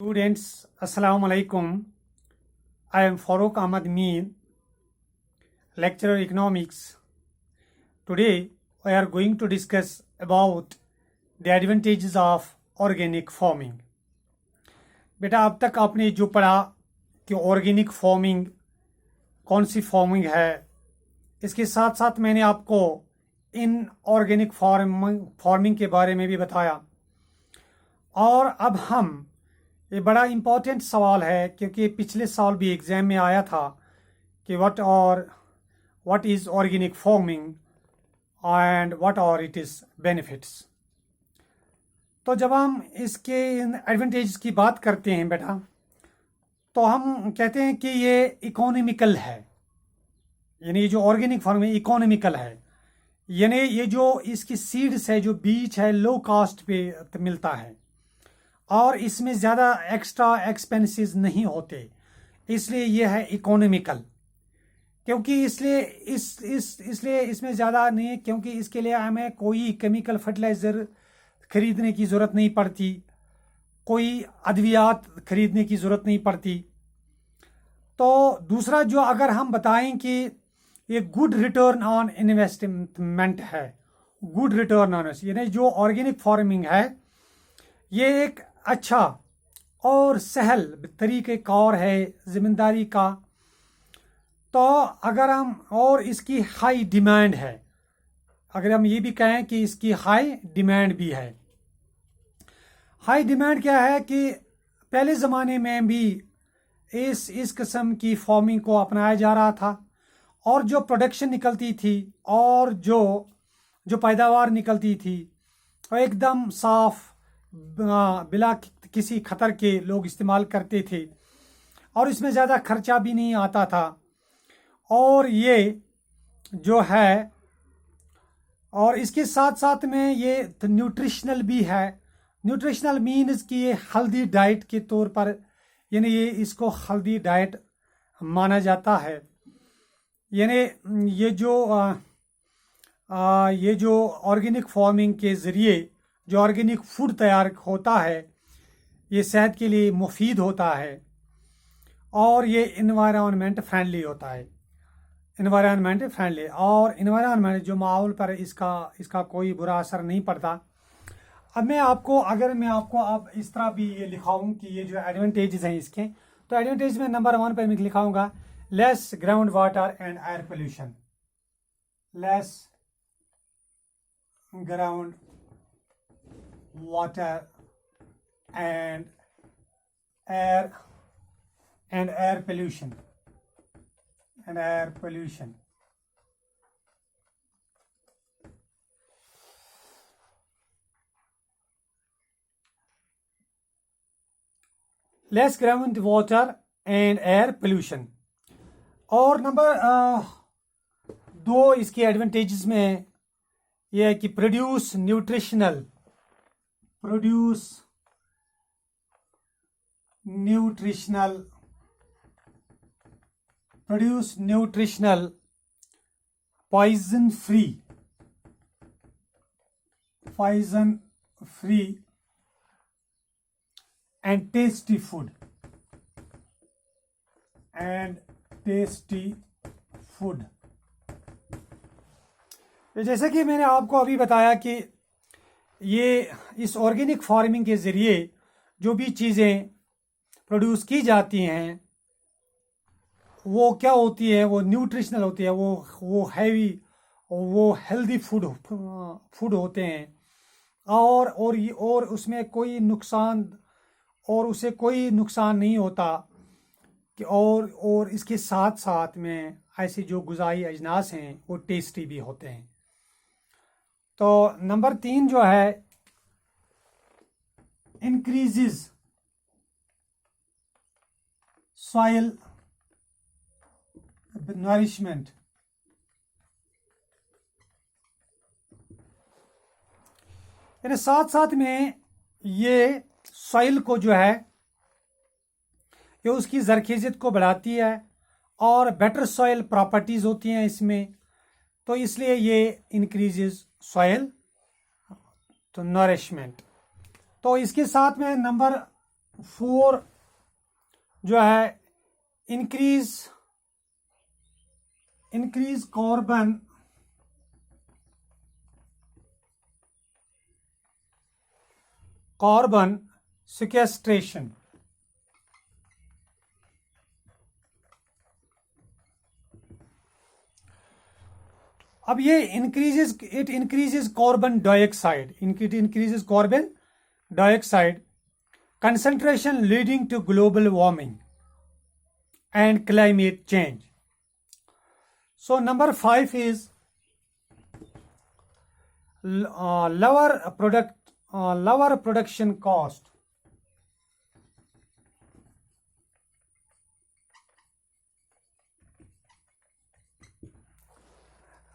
Students, Assalamu alaikum. I am Farooq Ahmad Meen, lecturer economics. Today we are going to discuss about the advantages of organic farming. बेटा अब तक आपने जो पढ़ा कि organic farming कौन सी फार्मिंग है, इसके साथ साथ मैंने आपको इन ऑर्गेनिक फार्मिंग के बारे में भी बताया। और अब हम ये बड़ा इम्पोर्टेंट सवाल है क्योंकि पिछले साल भी एग्ज़ाम में आया था कि what is organic farming and what are it is benefits. तो जब हम इसके एडवांटेज की बात करते हैं बेटा, तो हम कहते हैं कि ये इकोनॉमिकल है, यानी ये जो ऑर्गेनिक फार्मिंग इकोनॉमिकल है, यानी ये जो इसकी सीड्स है, जो बीज है, लो कॉस्ट पे मिलता है और इसमें ज़्यादा एक्स्ट्रा एक्सपेंसेस नहीं होते, इसलिए ये है इकोनॉमिकल। क्योंकि इसलिए इसमें ज़्यादा नहीं है, क्योंकि इसके लिए हमें कोई केमिकल फर्टिलाइज़र खरीदने की ज़रूरत नहीं पड़ती, कोई अद्वियात खरीदने की ज़रूरत नहीं पड़ती। तो दूसरा जो अगर हम बताएं कि ये गुड रिटर्न ऑन इन्वेस्टमेंट है, गुड रिटर्न ऑन, यानी जो ऑर्गेनिक फार्मिंग है ये एक अच्छा और सहल तरीक़ेकार है ज़िम्मेदारी का। तो अगर हम, और इसकी हाई डिमांड है, अगर हम ये भी कहें कि इसकी हाई डिमांड भी है। हाई डिमांड क्या है कि पहले ज़माने में भी इस किस्म की फार्मिंग को अपनाया जा रहा था और जो प्रोडक्शन निकलती थी और जो पैदावार निकलती थी वो एकदम साफ बिला किसी खतर के लोग इस्तेमाल करते थे और इसमें ज़्यादा खर्चा भी नहीं आता था। और ये जो है, और इसके साथ साथ में ये न्यूट्रिशनल भी है। न्यूट्रिशनल मीन्स कि ये हेल्दी डाइट के तौर पर, यानी ये इसको हेल्दी डाइट माना जाता है। यानी ये जो ऑर्गेनिक फार्मिंग के ज़रिए जो ऑर्गेनिक फूड तैयार होता है ये सेहत के लिए मुफीद होता है और ये इन्वायरमेंट फ्रेंडली होता है, इन्वायरमेंट फ्रेंडली, और इन्वायरमेंट जो माहौल पर इसका कोई बुरा असर नहीं पड़ता। अब मैं आपको अब इस तरह भी ये लिखाऊं कि ये जो एडवांटेजेस हैं इसके, तो एडवांटेज में नंबर 1 पर मैं लिखाऊंगा less ground water and air pollution. Less ground water and air pollution less ground water and air pollution। और नंबर 2 इसके एडवांटेजेस में यह है कि produce nutritional poison free and tasty food जैसे कि मैंने आपको अभी बताया कि ये इस ऑर्गेनिक फार्मिंग के ज़रिए जो भी चीज़ें प्रोड्यूस की जाती हैं वो क्या होती है, वो न्यूट्रिशनल होती है, वो हैवी, वो हेल्दी फूड होते हैं और उसमें कोई नुकसान, और उसे कोई नुकसान नहीं होता कि और इसके साथ साथ में ऐसे जो ग़िज़ाई अजनास हैं वो टेस्टी भी होते हैं। तो नंबर 3 जो है इंक्रीजेस सॉइल नरिशमेंट। यानी साथ साथ में ये सॉइल को जो है ये उसकी ज़रख़ेज़ियत को बढ़ाती है और बेटर सॉइल प्रॉपर्टीज़ होती हैं इसमें, तो इसलिए ये इंक्रीजेस सॉइल तो नरिशमेंट। तो इसके साथ में नंबर फोर जो है इंक्रीज कार्बन सिक्वेस्ट्रेशन। अब ये increases carbon dioxide, it increases carbon dioxide concentration leading to global warming and climate change. So number 5 is lower production cost.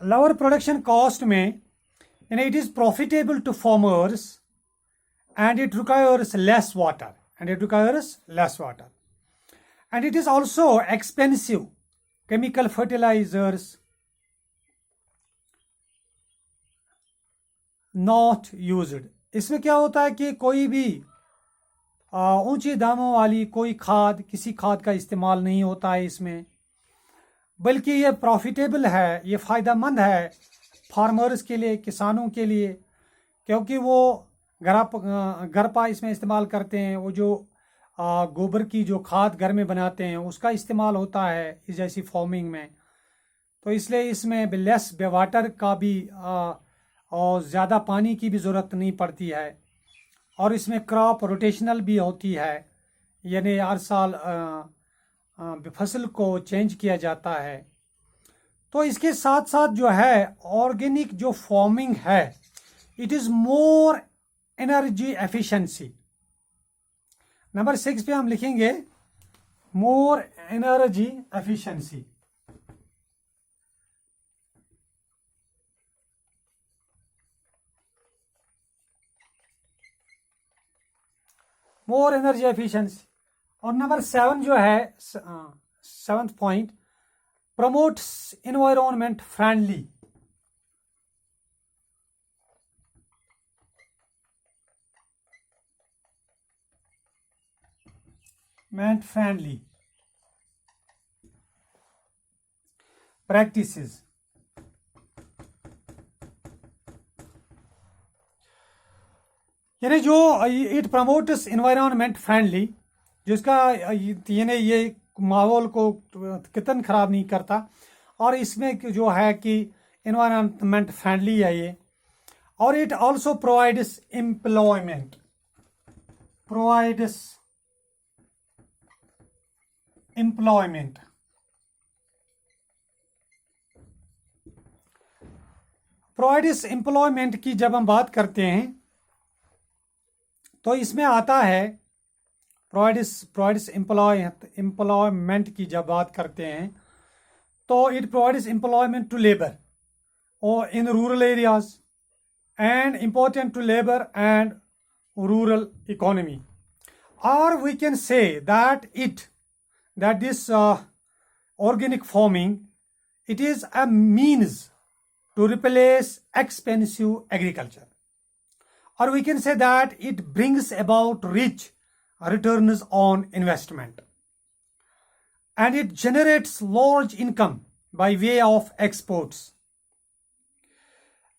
Lower production cost में it is profitable to farmers and it requires less water, and it is also expensive. Chemical fertilizers not used. इसमें क्या होता है कि कोई भी ऊंचे दामों वाली किसी खाद का इस्तेमाल नहीं होता है इसमें, बल्कि ये प्रॉफिटेबल है, ये फ़ायदेमंद है फार्मर्स के लिए, किसानों के लिए, क्योंकि वो गरपा इसमें इस्तेमाल करते हैं। वो जो गोबर की जो खाद घर में बनाते हैं उसका इस्तेमाल होता है इस जैसी फार्मिंग में, तो इसलिए इसमें लेस वाटर का भी और ज़्यादा पानी की भी ज़रूरत नहीं पड़ती है, और इसमें क्रॉप रोटेशनल भी होती है, यानी हर साल फसल को चेंज किया जाता है। तो इसके साथ साथ जो है ऑर्गेनिक जो फार्मिंग है, it is more energy efficiency. Number 6 पे हम लिखेंगे more energy efficiency. More energy efficiency. और नंबर 7 जो है 7th point, promotes environment friendly. friendly practices। यानी जो इट प्रमोट्स एनवायरनमेंट फ्रेंडली, जिसका यानी ये माहौल को कितना खराब नहीं करता, और इसमें जो है कि एनवायरनमेंट फ्रेंडली है ये, और it also provides employment, provides employment की जब हम बात करते हैं तो इसमें आता है प्रोवाइड्स एम्प्लॉयमेंट की जब बात करते हैं तो it provides employment to labour और in rural areas and important to labor and rural economy. Or we can say that this organic farming, it is a means to replace expensive agriculture. Or we can say that it brings about rich returns on investment, and it generates large income by way of exports.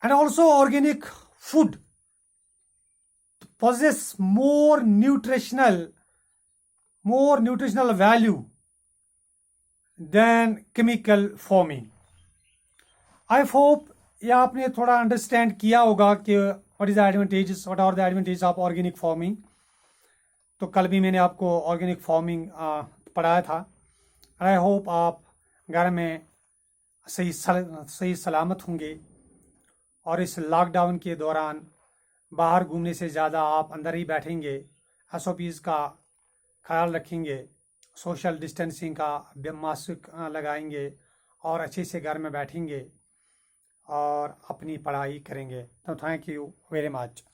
And also organic food possess more nutritional value than chemical farming. I hope ये आपने थोड़ा understand किया होगा कि what are the advantages of organic farming। तो कल भी मैंने आपको ऑर्गेनिक फार्मिंग पढ़ाया था। आई होप आप घर में सही सलामत होंगे, और इस लॉकडाउन के दौरान बाहर घूमने से ज़्यादा आप अंदर ही बैठेंगे, SOPs का ख्याल रखेंगे, सोशल डिस्टेंसिंग का मास्क लगाएंगे, और अच्छे से घर में बैठेंगे और अपनी पढ़ाई करेंगे। तो थैंक यू वेरी मच।